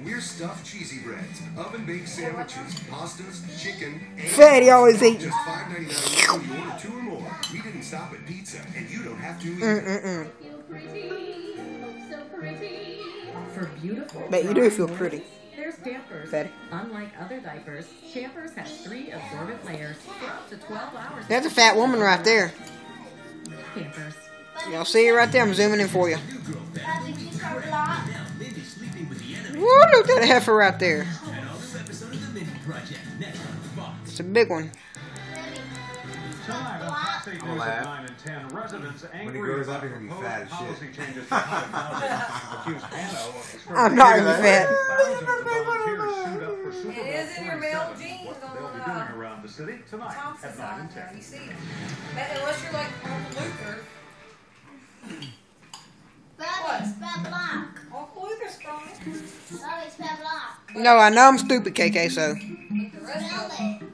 We're stuffed cheesy breads, oven-baked sandwiches, pastas, chicken, and Fatty always eating. just $5.99 when you order 2 or more. We didn't stop at pizza, and you don't have to either. For beautiful. But you do feel pretty. There's Pampers. Fatty. Unlike other diapers, Pampers has 3 absorbent layers for up to 12 hours. That's a fat woman right there. Pampers. Y'all see it right there? I'm zooming in for you. Woo, look at that heifer right there. It's a big one. Tonight on Fox 8 News at 9 and 10, residents angry When he grows up, he's gonna be fat as policy shit. changes to accuse Hano of I'm not even fat. thousands of volunteers suit up for Super Bowl It is in your male 27. jeans What on they'll be doing around the city tonight Thompson's at 9 and out there. 10. You see them. Unless you're like Uncle Luther. It's fat block. Uncle Luther's strong. No, it's fat block. No, I know I'm stupid, KK, so. The rest of them.